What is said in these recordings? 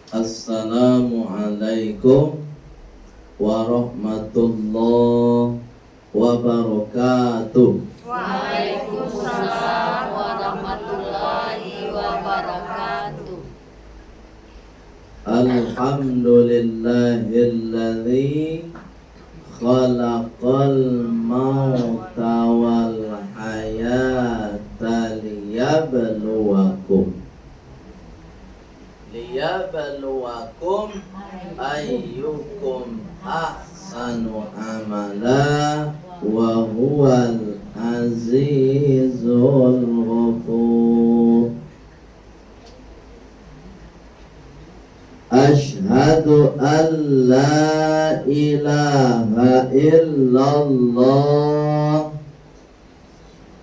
Assalamualaikum warahmatullahi wabarakatuh. Waalaikumsalam warahmatullahi wabarakatuh. Alhamdulillahilladzi khalaqal mauta wal hayata liyabluwakum ayyukum ahsanu amala wa huwal azizul ghafur. Asyhadu an la ilaha illallah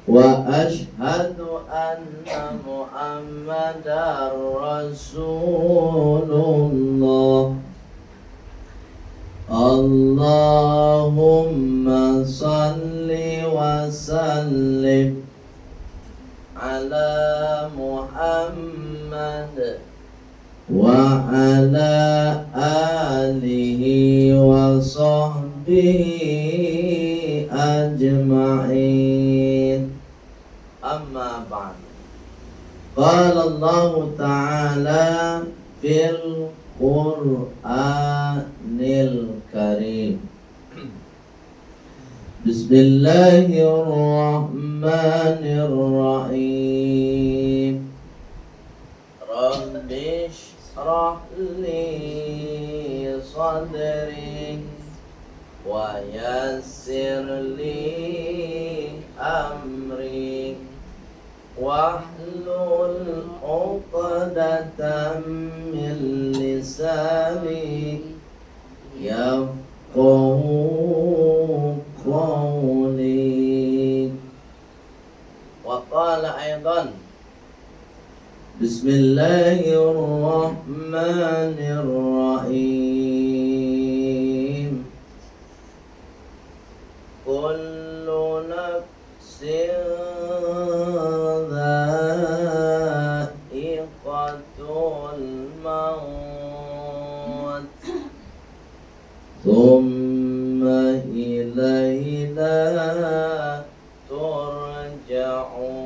wa asyhadu anna Muhammadar Rasulullah. Allahumma salli wa sallim ala Muhammad wa ala alihi wa sahbihi ajma'in. Amma ba'd. Qala Allah Ta'ala fil Qur'anil Karim. Bismillahirrahmanirrahim. Rabbi shrah li sadri wa yassir li amri wahlul 'uqdatam min lisani yafqahu qawli. Wa qala aidan Bismillahirrahmanirrahim. Kullu nafsin dha'iqatul maut thumma ilayna turja'un.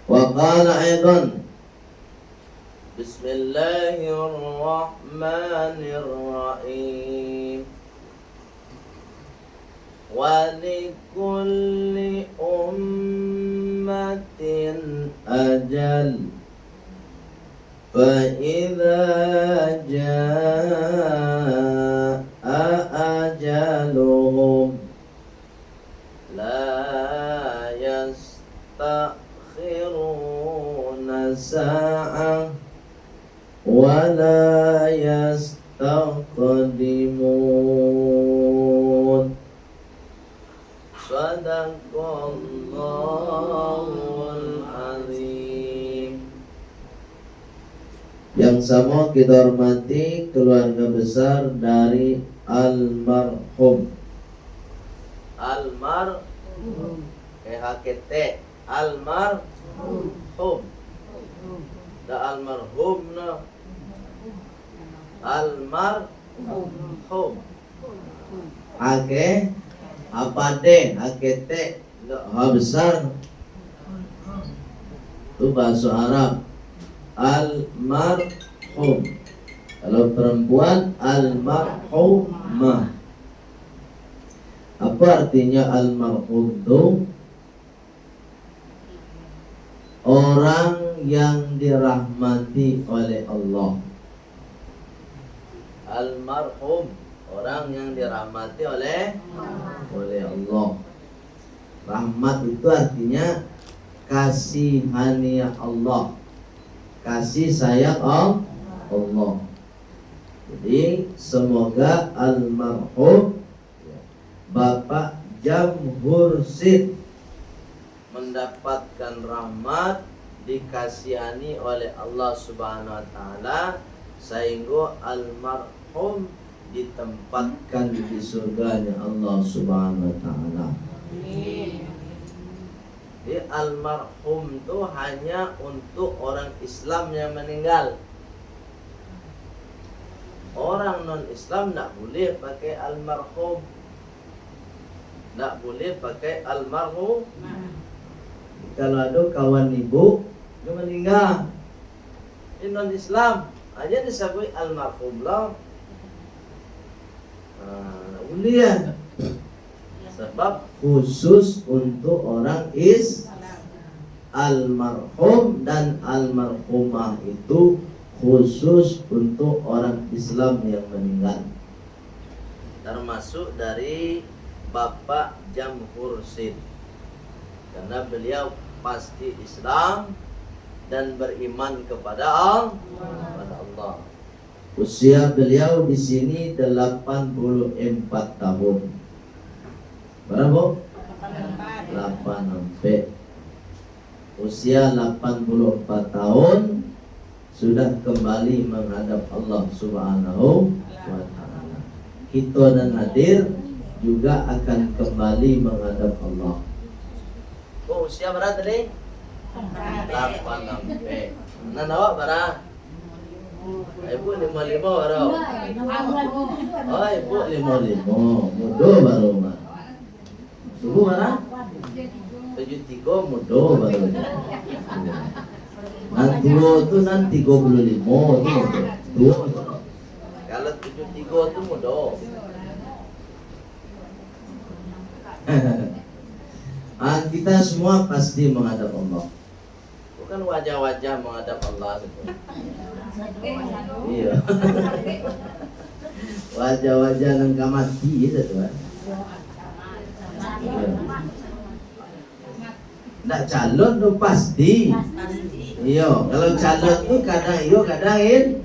Wa qala aidan Bismillahirrahmanirrahim. Wa likulli ummatin ajal fa idza jaa ajaluhum la yastakhiruna sa'ah wa la yastaqdimun. Sadaqallahul azim. Yang sama kita hormati keluarga besar dari almarhum EHKT almarhum da almarhum na almarhum ake apa deh AKT ha besar itu bahasa Arab almarhum. Kalau perempuan almarhumah. Apa artinya almarhum itu? Orang yang dirahmati oleh Allah. Almarhum, orang yang dirahmati oleh Allah. Rahmat itu artinya kasihani Allah, kasih sayang Allah. Jadi semoga almarhum Bapak Jamhursid mendapatkan rahmat, dikasihani oleh Allah Subhanahu wa taala, sehingga almarhum ditempatkan di surganya Allah Subhanahu wa taala. Di almarhum itu hanya untuk orang Islam yang meninggal. Orang non-Islam tidak boleh pakai almarhum, tidak boleh pakai almarhum. Kalau ada kawan ibu yang meninggal, ini non-Islam, aja disebut almarhum lah. Tak boleh ya. Sebab khusus untuk orang almarhum dan almarhumah itu khusus untuk orang Islam yang meninggal. Termasuk dari Bapak Jamhur Sid, karena beliau pasti Islam dan beriman kepada Allah. Usia beliau di sini 84 tahun. Berapa? 84. Usia 84 tahun sudah kembali menghadap Allah Subhanahu wa taala. Kita dan hadir juga akan kembali menghadap Allah. Oh, usia berapa tadi? 84. Nah, awak berapa? Ibu 55 baru. Oh, ibu 55. Muda baru mah. Ibu mana? 73 muda baru. Nanti tu nanti 35 tu tua. Kalau 73 tu muda. Kita semua pasti menghadap Allah. Bukan wajah-wajah menghadap Allah itu. Iya. Wajah-wajah yang mati itu tuan. Nak calon tu pasti. Iya, kalau calon tu kadang iyo kadang itu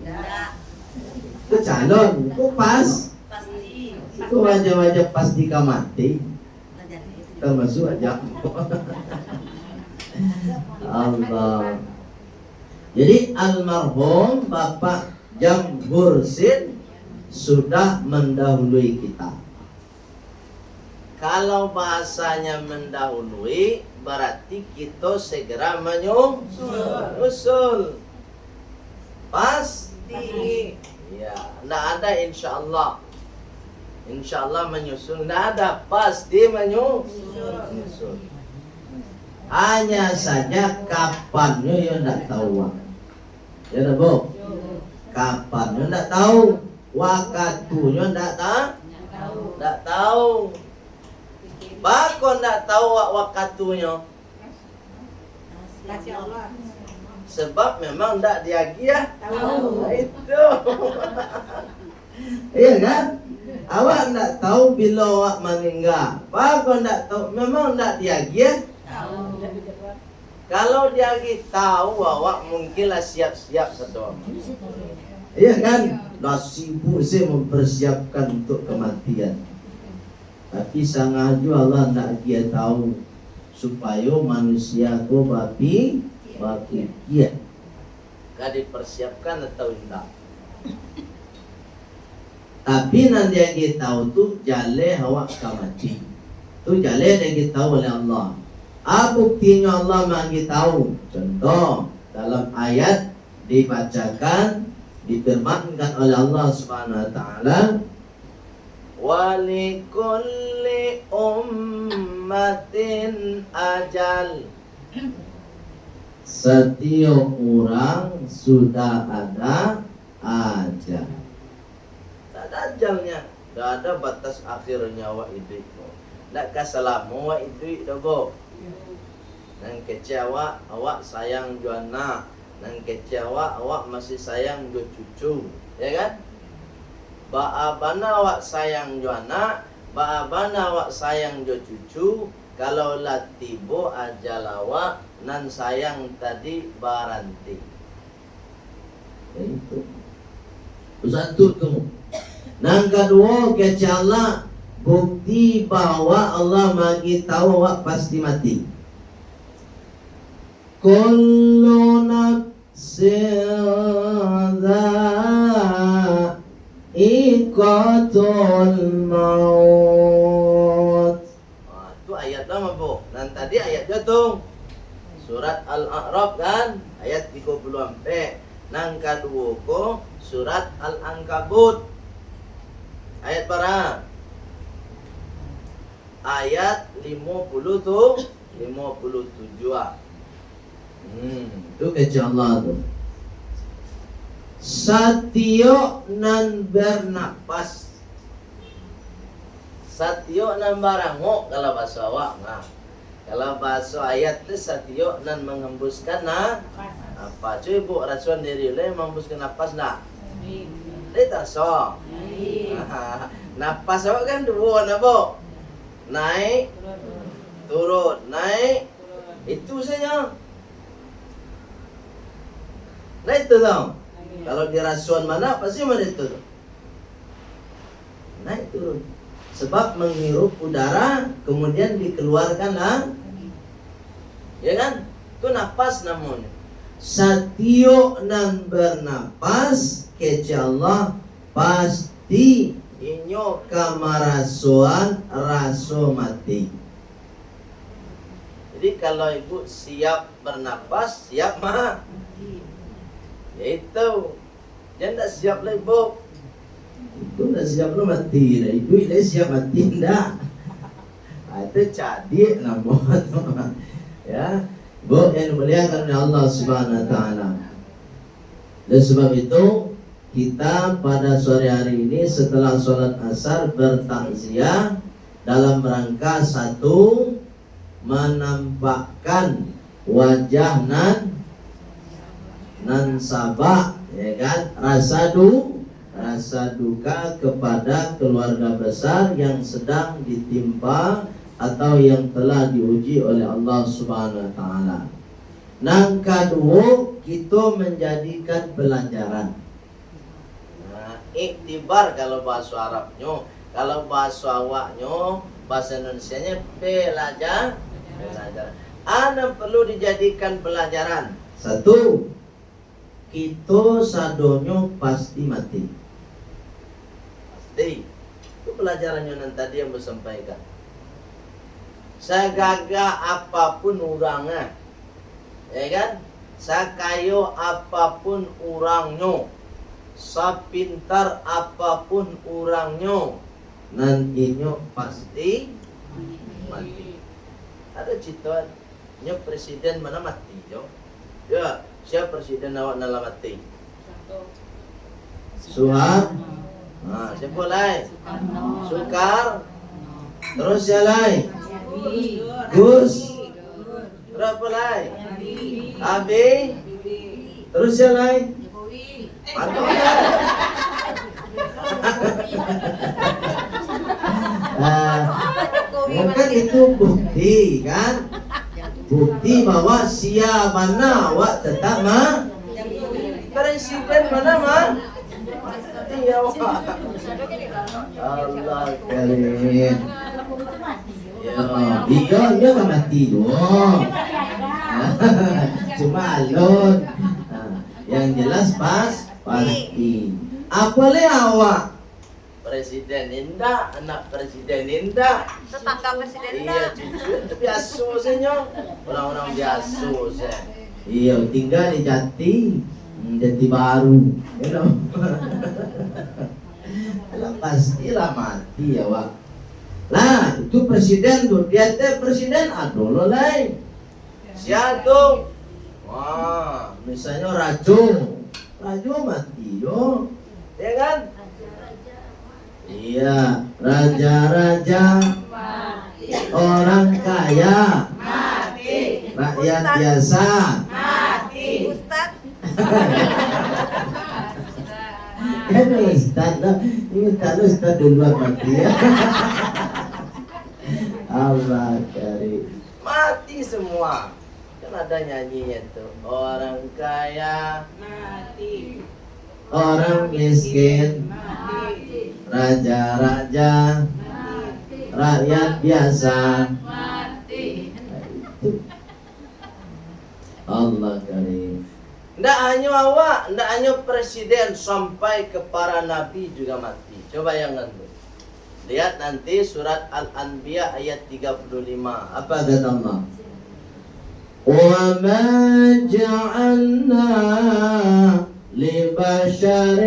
calon, itu pas. Itu wajah-wajah pasti mati. Termasuk wajah. Allah. Jadi almarhum Bapak Jamhur Sid sudah mendahului kita. Kalau bahasanya mendahului berarti kita segera menyusul. Pasti. Ya, tidak ada insyaallah. Insyaallah menyusul, tidak ada, pasti menyusul. Hanya saja kapannya ya tidak tahu. Ya dah bu, kapannya tidak tahu, waktunya tidak tahu. Bahkan tidak tahu waktunya. Sebab memang tidak diagiah tahu. Itu. Iya kan? Awak tidak tahu bila awak meninggal. Bahkan tidak tahu, memang tidak diagiah tahu. Kalau diagi tahu awak mungkinlah siap-siap satu. Iya kan? Dah sibuk saya mempersiapkan untuk kematian. Tapi sangaju Allah nak dia tahu supaya manusia tu bapi dia kan dipersiapkan atau tidak. Tapi nanti yang kita tahu tu jale awak mati. Tu jale yang kita tahu oleh Allah. Buktinya Allah bagi tahu. Contoh dalam ayat dibacakan difirmankan oleh Allah Subhanahu wa taala, walikulli ummatin ajal. Setiap orang sudah ada ajal. Tak ada ajalnya, tak ada batas akhirnya wa hidup. Tak kasalamu wa hidup dogo. Nang kecewa awak sayang jo anak, nang kecewa awak masih sayang jo cucu, ya kan? Baabana awak sayang jo anak, baabana awak sayang jo cucu. Kalau lah tibo ajal awak nan sayang tadi baranti. Itu. Satu tu. Nang kedua kecala bukti bahwa Allah bagi tahu awak pasti mati. Kullu nafsin dha'iqatul maut. Itu ayat lama bu. Dan tadi ayat jatuh. surat Al-A'raf kan ayat 34. Nang kadua ko surat Al-Ankabut ayat para ayat 50 tu 57. Itu kecil Allah tu. Satyo nan bernapas. Satyo nan barangok kalau bahasa awak nah. Kalau bahasa ayat tu satyo nan mengembuskan apa? Cuy bu rasuan diri le mengembuskan napas nak. Dia tak so. Napas awak kan dua na bu. Naik, turun, naik. Itu saja. Nah itu tau. Kalau di rasuan mana pasti mana itu. Naik turun. Sebab menghirup udara kemudian dikeluarkanlah. Ya kan? Itu napas namanya. Satyo nan bernapas kece Allah pasti inyo kamarasuan raso mati. Jadi kalau ibu siap bernapas, siap mah. Ya itu. Jangan tak siap lah ibu. Itu tak siap lah mati dah. Ibu ini siap mati dah. Itu cadik nama. Ya. Bu yang dimuliakan oleh Allah Subhanahu wa taala. Dan sebab itu kita pada sore hari ini setelah sholat asar bertakziah dalam rangka satu menampakkan wajah nan sabak, ya kan, rasa duka kepada keluarga besar yang sedang ditimpa atau yang telah diuji oleh Allah Subhanahu wa taala. Nang kedua, kita menjadikan pelajaran. Nah, iktibar kalau bahasa Arabnya, kalau bahasa awaknya, bahasa Indonesianya belajar. Ana perlu dijadikan pelajaran. Satu, kita sadonyo pasti mati. Pasti. Itu pelajarannya yang tadi yang bersampaikan. Segagah apapun orangnya, ya kan? Sakayo apapun orangnya, sapintar apapun orangnya, nantinya pasti mati. Ada citanya presiden mana mati jo? Ya, siapa presiden awak nala mati? Soeharto. Nah, siapa lain? Sukar. Terus siapa lain? Gus. Berapa lain? Abi. Terus siapa lain? Aduh ya. Mungkin itu bukti kan? Bukti bahwa siapa mana awak tetap presiden mana iya wak. Allah kalian. Iya kan mati dong. Cuma alon. Yang jelas pasti. Apalagi awak presiden indah, anak presiden indah, Tetangga presiden iya cucu biasa saja, orang-orang biasa saja. Iya tinggal di Jati baru, you know. Pastilah mati ya wak. Nah itu presiden tuh, dia teh presiden aduh lain. Siapa? Wah misalnya Rajo mati yo, ya kan? Iya, raja-raja mati. Orang kaya mati. Rakyat biasa mati. Ustaz. Kan Ustaz, ini kalau Ustaz duluan mati ya. Allah cari mati semua. Kan ada nyanyinya tuh. Orang kaya mati. Orang miskin mati. Raja-raja mati. Rakyat biasa mati. Allah karim. Ndak hanya awak, ndak hanya presiden, sampai ke para nabi juga mati. Coba yang nanti lihat nanti surat Al-Anbiya ayat 35. Apa kata Allah? وما جعلنا لبشر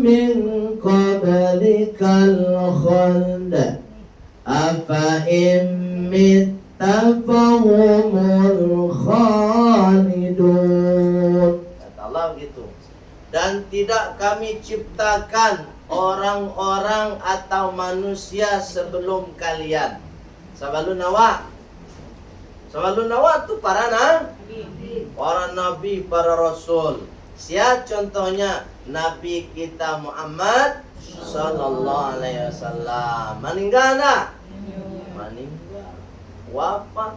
من قبلك الخلد أفإن مت فهم الخالدون. Kata Allah begitu. Dan tidak kami ciptakan orang-orang atau manusia sebelum kalian. Sebelum awak. Sebelum awak tu para nabi, para rasul. Siapa contohnya? Nabi kita Muhammad sallallahu alaihi wasallam. Meninggal tak? Meninggal. Wafat.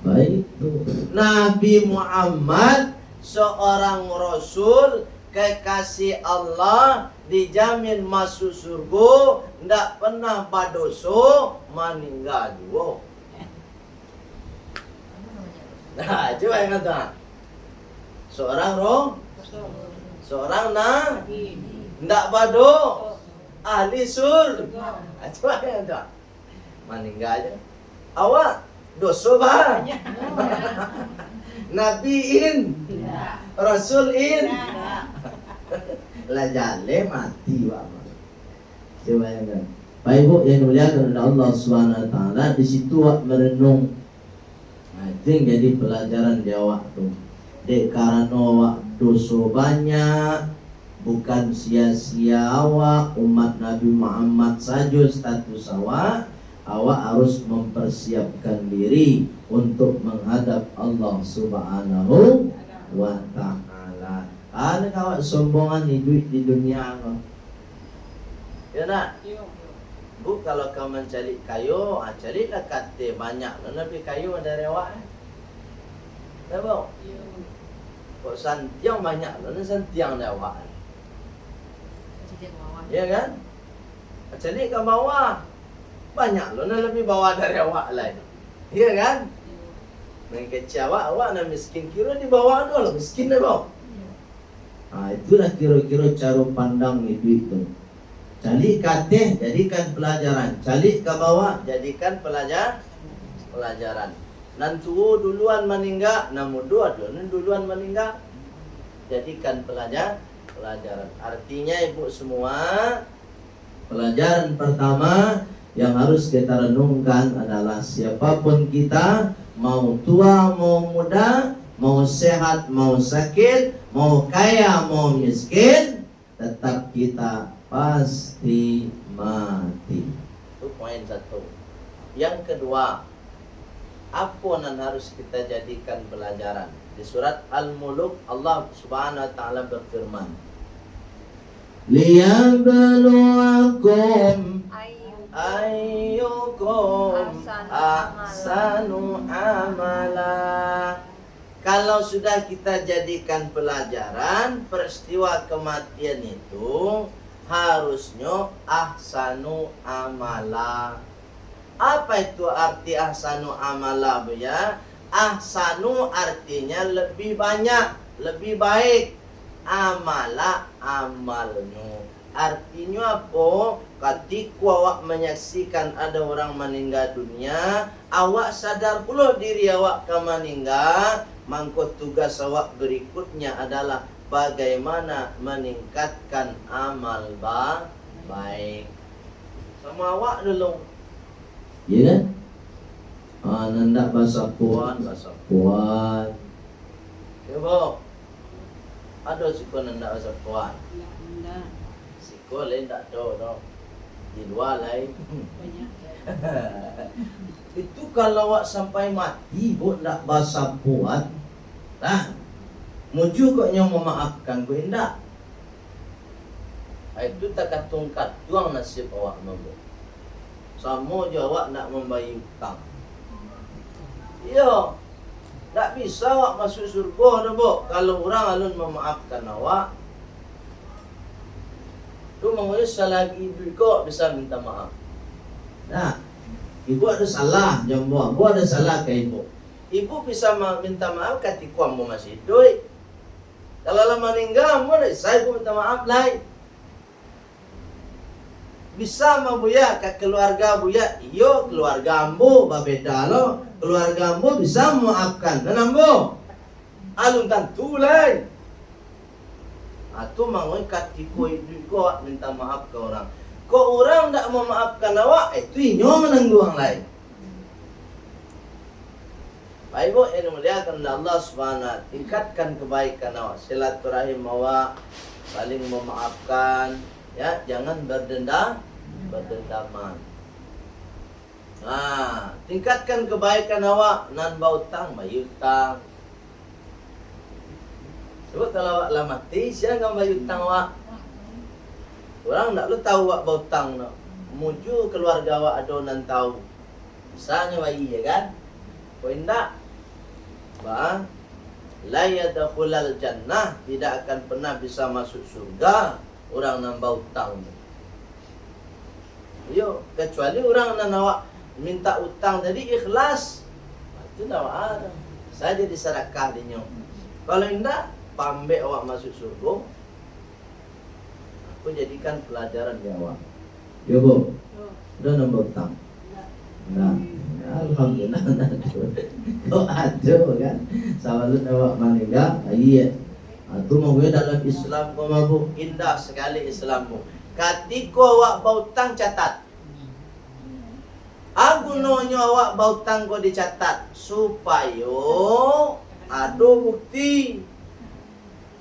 Baik itu. Nabi Muhammad seorang rasul kekasih Allah, dijamin masuk surga, ndak pernah berdosa, meninggal juga. Nah, coba yang kata seorang seorang ndak berdosa, ahli surga. Coba yang kata meninggal aja. Awak dosa banyak. Nabiin, Rasulin, lah jale mati wak. Coba yang kan. Baik Ibu yang dimuliakan oleh Allah Subhanahu Wa Taala, di situ wak merenung. Nah, itu yang jadi pelajaran di awak tu. Dek karena awak dosa banyak, bukan sia-sia awak umat Nabi Muhammad saja status awak. Awak harus mempersiapkan diri untuk menghadap Allah Subhanahu Wa Ta'ala. Ada awak sombongan hidup di dunia kau. Ya nak? Bu, kalau kau mencari kayu, carilah kata banyak. Lebih kayu dari awak. Ya bu? Kok santiang banyak, santiang dari awak. Ya kan? Cari ke bawah. Banyak lo lebih bawah dari awak lain. Iya kan? Main kecil awak nak miskin kira di bawah tu lah miskin dah bawah. Itulah kira-kira cara pandang hidup itu. Cari kate jadikan pelajaran, cari ke bawah jadikan pelajaran. Nanti duluan meninggal, namun duluan meninggal jadikan pelajaran. Artinya ibu semua, pelajaran pertama yang harus kita renungkan adalah siapapun kita, mau tua, mau muda, mau sehat, mau sakit, mau kaya, mau miskin, tetap kita pasti mati. Itu poin satu. Yang kedua, apa yang harus kita jadikan pelajaran? Di surat Al-Muluk Allah Subhanahu Wa Taala berfirman, liyabluwakum ayyukum ahsanu amala. Kalau sudah kita jadikan pelajaran peristiwa kematian itu, harusnya ahsanu amala. Apa itu arti ahsanu amala, Bu ya? Ahsanu artinya lebih banyak, lebih baik. Amala amalnya. Artinya apa? Ketika awak menyaksikan ada orang meninggal dunia, awak sadar pula diri awak akan meninggal. Maka tugas awak berikutnya adalah bagaimana meningkatkan amal baik. Sama awak dulu. Ya kan? Nanda bahasa puan. Ya bu. Ada siko nanda bahasa puan. Siko lain tak tahu. Di luar lain. Itu kalau awak sampai mati bu nak bahasa puan. Nah, muju kok yang memaafkan ku indak. Itu tak katungkat tuang nasib awak mampu. Sama je awak nak membayar hutang. Ya, tak bisa awak masuk surga dah bu. Kalau orang alun memaafkan awak, tu mengulis selagi ibu kau bisa minta maaf. Nah, ibu ada salah, jambu. Ibu ada salah ke ibu. Ibu bisa minta maaf ketika kamu masih hidup. Kalau lama meninggal, saya minta maaf lain. bisa mah buya ke keluarga buya, iyo keluarga ambo babeda lo, keluarga ambo bisa memaafkan dan ambo alun tentu lain atau mangoi katiko itu kok minta maaf ke orang, kok orang tidak memaafkan awak itu inyo menanggung orang lain. Baik bu, ini muliakan Allah Subhanahu, tingkatkan kebaikan awak, silaturahim awak, saling memaafkan, ya jangan berdendaman. Nah, tingkatkan kebaikan awak, nan bautang bayutang. Sebab kalau awak lah mati, siapa yang bayutang awak? Orang tak lu tahu awak bautang no. Muju keluarga awak adonan tahu. Misalnya bayi ya kan? Kau indak? Bah, la yadkhulal jannah, tidak akan pernah bisa masuk surga orang nambah utang. Yo, kecuali orang nan awak minta utang jadi ikhlas. Itu dah ada. Saja disedekah dinyo. Kalau indah pambek awak masuk surga. Aku jadikan pelajaran di awak. Yo, Bu. Udah nambah utang. Nah, alhamdulillah. Oh aduh kan, sahabat awak manega, iya. Itu mau dalam Islam kau mabuk indah sekali Islammu. Katiko awak bautang catat. Aku nonyo awak bautang kau dicatat supaya ada bukti.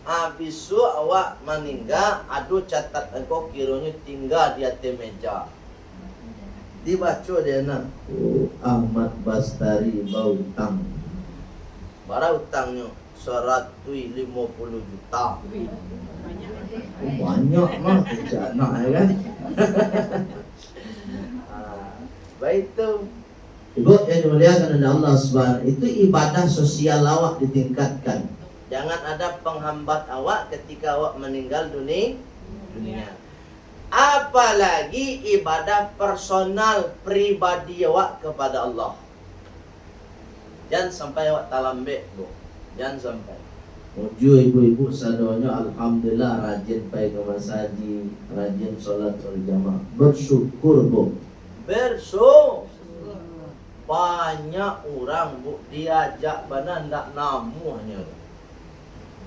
Abisu awak meninggal, ada catat engkau kiranya tinggal di atas meja. Dibaca dia nak Ahmad Bastari bautang. Bara utangnya 150 juta. Banyak mah nak ya kan. Baik tu. Ibu yang dimuliakan oleh Allah Subhanahu, itu ibadah sosial awak ditingkatkan. Jangan ada penghambat awak ketika awak meninggal dunia. Apalagi ibadah personal pribadi awak kepada Allah. Jangan sampai awak talambek, Bu. Jangan sampai. Muju ibu-ibu sadonya alhamdulillah rajin pergi ke masjid, rajin sholat berjamaah. Bersyukur, Bu. Bersyukur. Banyak orang, Bu, diajak bana ndak namu hanya.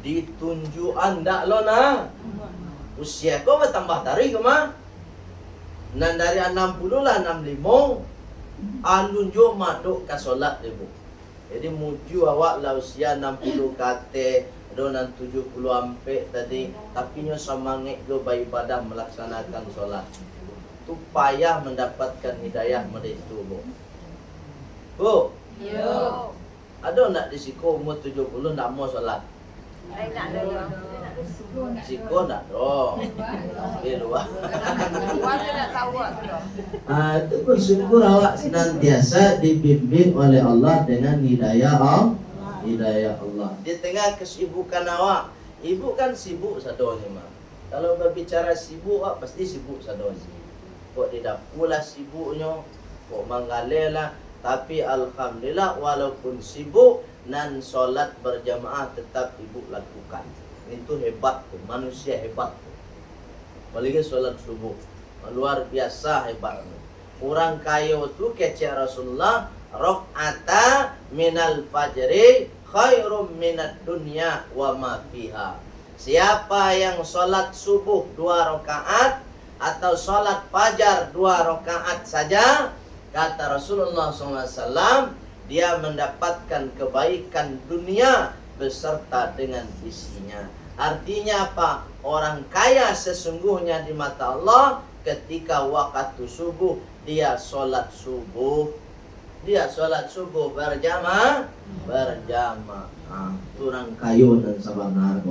Ditunjuk ndak lo nah. Usia kau bertambah dari kemana? Nan dari 60 lah 65. Alun jo maduk ke solat ibu. Jadi muju awak lah usia 60 kate, donan 70 ampe tadi, tapi nyo semangat go beribadah melaksanakan solat. Tu payah mendapatkan hidayah itu, Bu. Bu. Yo. Ada nak di siko umur 70 nak mau solat? Siko nak dong. Dia luar. Itu bersyukur awak senantiasa dibimbing oleh Allah dengan hidayah Allah. Di tengah kesibukan awak, ibu kan sibuk sadonya mah. Kalau berbicara sibuk, awak pasti sibuk sadonya. Kok tidak pula sibuknya, kok manggalela. Tapi alhamdulillah walaupun sibuk, nan solat berjamaah tetap ibu lakukan. Itu hebat tuh, manusia hebat tuh. Apalagi solat subuh, luar biasa hebatnya. Orang kaya itu kece Rasulullah, rok'ata minal fajri khairum minad dunya wa ma fiha. Siapa yang solat subuh 2 rakaat atau solat fajar 2 rakaat saja, kata Rasulullah SAW, dia mendapatkan kebaikan dunia beserta dengan isinya. Artinya apa? Orang kaya sesungguhnya di mata Allah ketika waktu subuh dia solat subuh. Dia solat subuh berjamaah. Orang kaya dan sabanar.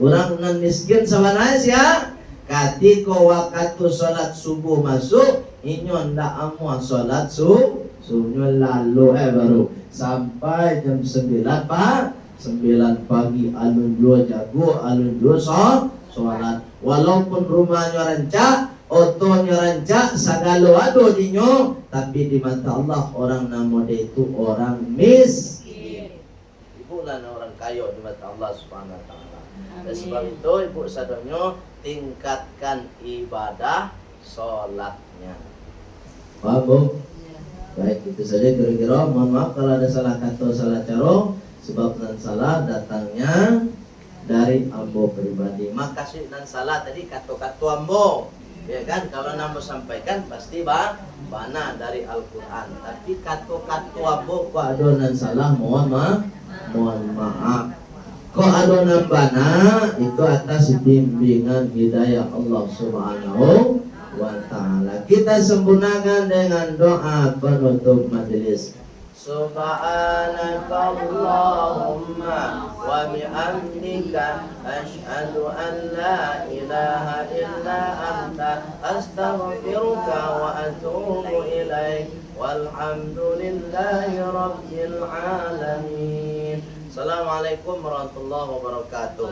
Orang nan miskin sabanar ya. Ketika waktu solat subuh masuk, inyo ndak amu solat subuh lalu baru sampai jam 9 pagi alun dua jago, alun dua sholat. Walaupun rumahnya rancak, otonya rancak, sagalo ado dinyo, tapi di mata Allah orang namanya itu orang miskin. Ibu lah orang kaya di mata Allah Subhanahu Wa Taala. Dan sebab itu ibu sadonyo tingkatkan ibadah sholatnya. Paham Bu? Baik, itu saja kira-kira. Mohon maaf kalau ada salah kata, salah cara, sebab nan salah datangnya dari ambo pribadi. Makasih nan salah tadi kata-kata ambo, ya kan? Kalau namo sampaikan pasti bana dari Al-Quran. Tapi kata-kata ambo kok ada nan salah, mohon maaf. Kok ada nan bana itu atas bimbingan hidayah Allah Subhanahu wa ta'ala. Kita sempurnakan dengan doa penutup majelis. Subhanakallahumma wa bihamdika asyhadu an la ilaha illa anta astaghfiruka wa atubu ilaik walhamdulillahi rabbil alamin. Assalamualaikum warahmatullahi wabarakatuh.